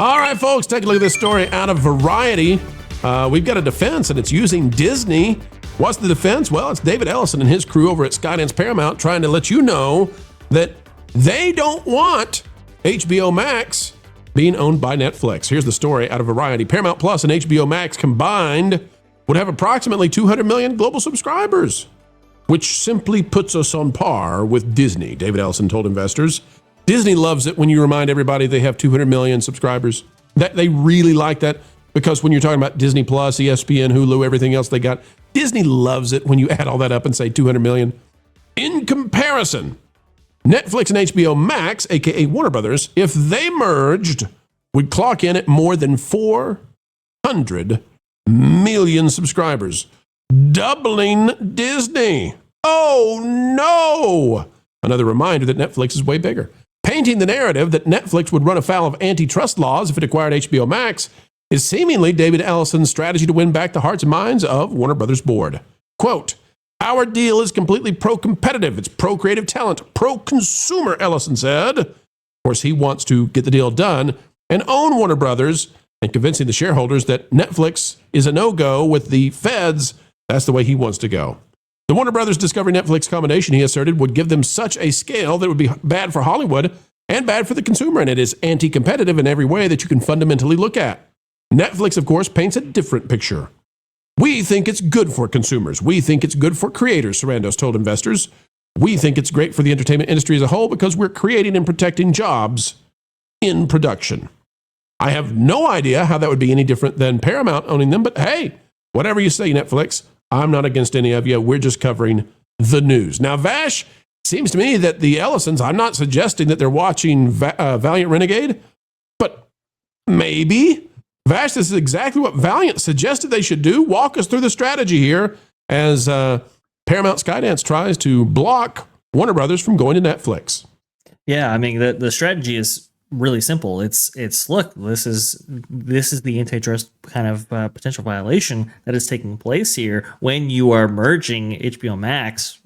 All right, folks, take a look at this story out of Variety. We've got a defense, and it's using Disney. What's the defense? Well, it's David Ellison and his crew over at Skydance Paramount trying to let you know that they don't want HBO Max being owned by Netflix. Here's the story out of Variety. Paramount Plus and HBO Max combined would have approximately 200 million global subscribers, which simply puts us on par with Disney, David Ellison told investors. Disney loves it when you remind everybody they have 200 million subscribers. That they really like that, because when you're talking about Disney Plus, ESPN, Hulu, everything else they got, Disney loves it when you add all that up and say 200 million. In comparison, Netflix and HBO Max, aka Warner Brothers, if they merged, would clock in at more than 400 million subscribers, doubling Disney. Oh no! Another reminder that Netflix is way bigger. Painting the narrative that Netflix would run afoul of antitrust laws if it acquired HBO Max is seemingly David Ellison's strategy to win back the hearts and minds of Warner Brothers board. Quote, "Our deal is completely pro-competitive. It's pro-creative talent, pro-consumer," Ellison said. Of course, he wants to get the deal done and own Warner Brothers, and convincing the shareholders that Netflix is a no-go with the feds. That's the way he wants to go. The Warner Brothers Discovery Netflix combination, he asserted, would give them such a scale that would be bad for Hollywood and bad for the consumer, and it is anti-competitive in every way that you can fundamentally look at. Netflix, of course, paints a different picture. "We think it's good for consumers. We think it's good for creators," Sarandos told investors. "We think it's great for the entertainment industry as a whole because we're creating and protecting jobs in production." I have no idea how that would be any different than Paramount owning them, but hey, whatever you say, Netflix, I'm not against any of you. We're just covering the news. Now, Vash, seems to me that the Ellisons, I'm not suggesting that they're watching Valiant Renegade, but maybe. Vash, this is exactly what Valiant suggested they should do. Walk us through the strategy here as Paramount Skydance tries to block Warner Brothers from going to Netflix. Yeah, I mean, the strategy is really simple. It's look, this is the antitrust kind of potential violation that is taking place here when you are merging HBO Max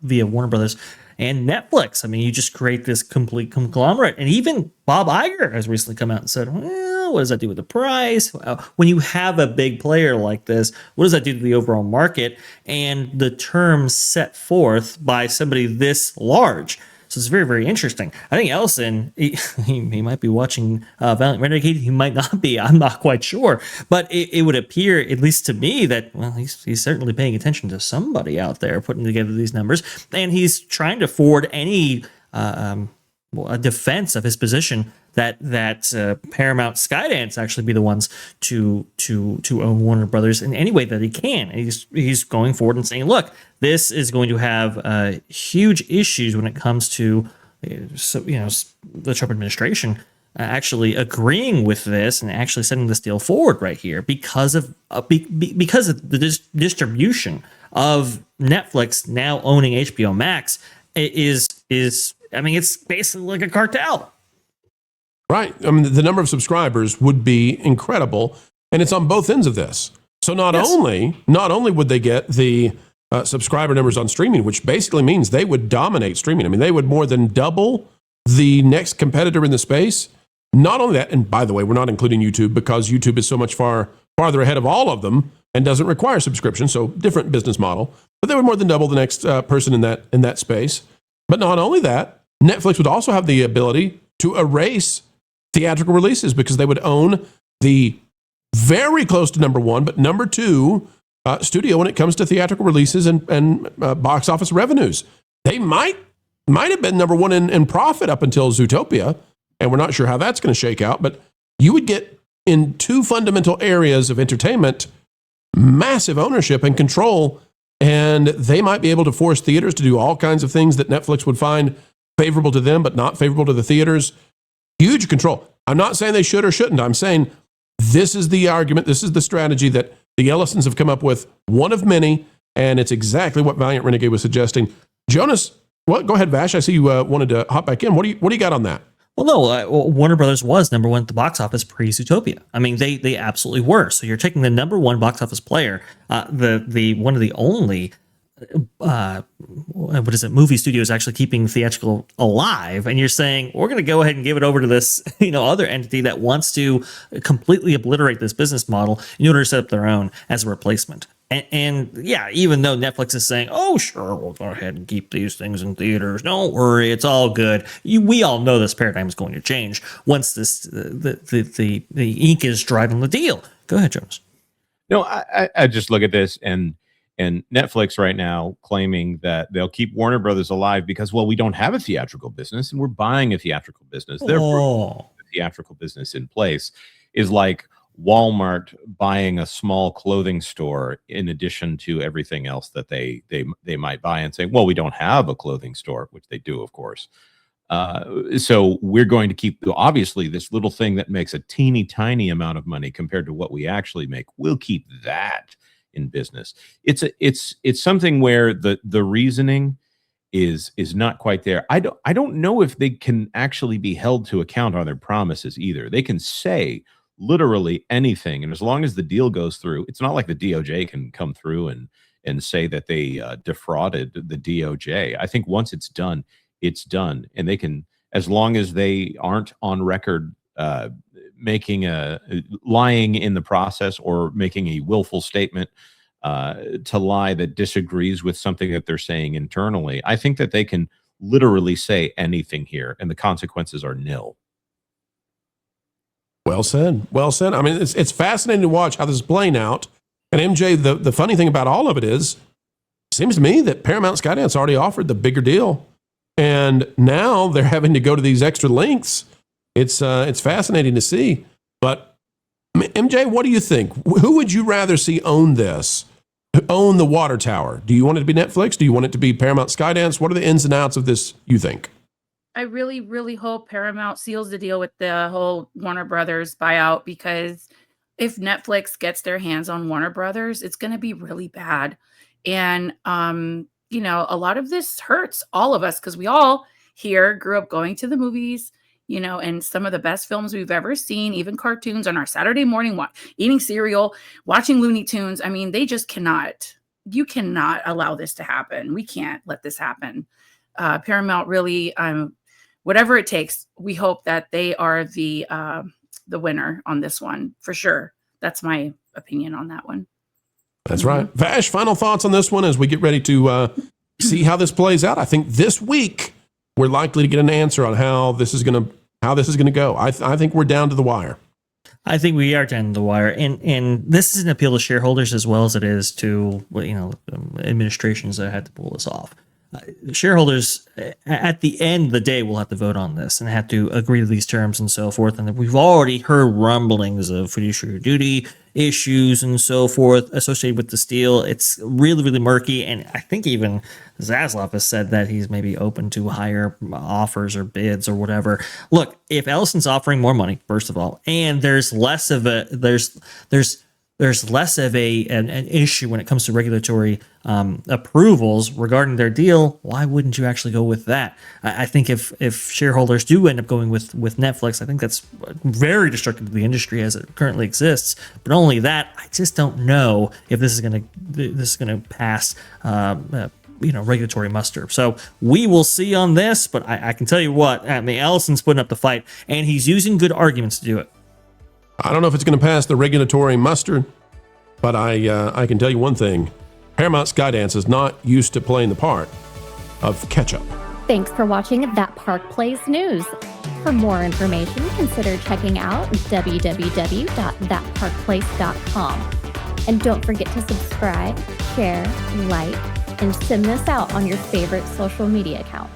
via Warner Brothers and Netflix. I mean, you just create this complete conglomerate. And even Bob Iger has recently come out and said, well, what does that do with the price? When you have a big player like this, what does that do to the overall market and the terms set forth by somebody this large? So it's very, very interesting. I think Ellison, he might be watching Valiant Renegade. He might not be. I'm not quite sure. But it would appear, at least to me, that, well, he's certainly paying attention to somebody out there putting together these numbers. And he's trying to forward any a defense of his position that Paramount Skydance actually be the ones to own Warner Brothers in any way that he can. And he's going forward and saying, look, this is going to have huge issues when it comes to the Trump administration actually agreeing with this and actually setting this deal forward right here because of the distribution of Netflix now owning HBO Max is I mean, it's basically like a cartel. Right. I mean, the number of subscribers would be incredible, and it's on both ends of this. So not only would they get the subscriber numbers on streaming, which basically means they would dominate streaming. I mean, they would more than double the next competitor in the space. Not only that, and by the way, we're not including YouTube because YouTube is so much farther ahead of all of them and doesn't require subscription, so different business model. But they would more than double the next person in that space. But not only that, Netflix would also have the ability to erase theatrical releases because they would own the very close to number one, but number two studio when it comes to theatrical releases and box office revenues. They might have been number one in profit up until Zootopia, and we're not sure how that's going to shake out, but you would get in two fundamental areas of entertainment massive ownership and control, and they might be able to force theaters to do all kinds of things that Netflix would find favorable to them, but not favorable to the theaters. Huge control. I'm not saying they should or shouldn't. I'm saying this is the argument. This is the strategy that the Ellisons have come up with, one of many, and it's exactly what Valiant Renegade was suggesting. Jonas, well, go ahead, Vash. I see you wanted to hop back in. What do you got on that? Well, no, Warner Brothers was number one at the box office pre-Zootopia. I mean, they absolutely were. So you're taking the number one box office player, the one of the only what is it? Movie studios actually keeping theatrical alive, and you're saying we're going to go ahead and give it over to this, other entity that wants to completely obliterate this business model in order to set up their own as a replacement. And yeah, even though Netflix is saying, "Oh, sure, we'll go ahead and keep these things in theaters. Don't worry, it's all good." We all know this paradigm is going to change once the ink is dried on the deal. Go ahead, Jonas. No, I just look at this and Netflix right now claiming that they'll keep Warner Brothers alive because, well, we don't have a theatrical business and we're buying a theatrical business. Therefore, the theatrical business in place is like Walmart buying a small clothing store in addition to everything else that they might buy, and saying, well, we don't have a clothing store, which they do, of course. So we're going to keep, obviously, this little thing that makes a teeny tiny amount of money compared to what we actually make. We'll keep that in business. It's something where the reasoning is not quite there. I don't know if they can actually be held to account on their promises either. They can say literally anything, and as long as the deal goes through, it's not like the DOJ can come through and say that they defrauded the DOJ. I think once it's done, and they can, as long as they aren't on record making a lying in the process or making a willful statement to lie that disagrees with something that they're saying internally, I think that they can literally say anything here, and the consequences are nil. Well said. Well said. I mean, it's fascinating to watch how this is playing out. And MJ, the funny thing about all of it is, it seems to me that Paramount Skydance already offered the bigger deal, and now they're having to go to these extra lengths. It's fascinating to see. But MJ, what do you think? Who would you rather see own this? Own the water tower? Do you want it to be Netflix? Do you want it to be Paramount Skydance? What are the ins and outs of this, you think? I really, really hope Paramount seals the deal with the whole Warner Brothers buyout, because if Netflix gets their hands on Warner Brothers, it's going to be really bad. And, a lot of this hurts all of us because we all here grew up going to the movies, and some of the best films we've ever seen, even cartoons on our Saturday morning, eating cereal, watching Looney Tunes. I mean, they just you cannot allow this to happen. We can't let this happen. Paramount really, whatever it takes, we hope that they are the winner on this one for sure. That's my opinion on that one. That's right. Vash, final thoughts on this one as we get ready to see how this plays out. I think this week we're likely to get an answer on how this is going to go. I think we're down to the wire. I think we are down to the wire, and this is an appeal to shareholders as well as it is to administrations that had to pull this off. Shareholders at the end of the day will have to vote on this and have to agree to these terms and so forth. And we've already heard rumblings of fiduciary duty issues and so forth associated with this deal. It's really, really murky. And I think even Zaslav has said that he's maybe open to higher offers or bids or whatever. Look, if Ellison's offering more money, first of all, and there's less of an issue when it comes to regulatory approvals regarding their deal, why wouldn't you actually go with that? I think if shareholders do end up going with Netflix, I think that's very destructive to the industry as it currently exists. But not only that, I just don't know if this is going to pass regulatory muster. So we will see on this, but I can tell you what, Ellison's putting up the fight, and he's using good arguments to do it. I don't know if it's going to pass the regulatory muster, but I can tell you one thing. Paramount Skydance is not used to playing the part of catch-up. Thanks for watching That Park Plays News. For more information, consider checking out www.thatparkplace.com. And don't forget to subscribe, share, like, and send this out on your favorite social media accounts.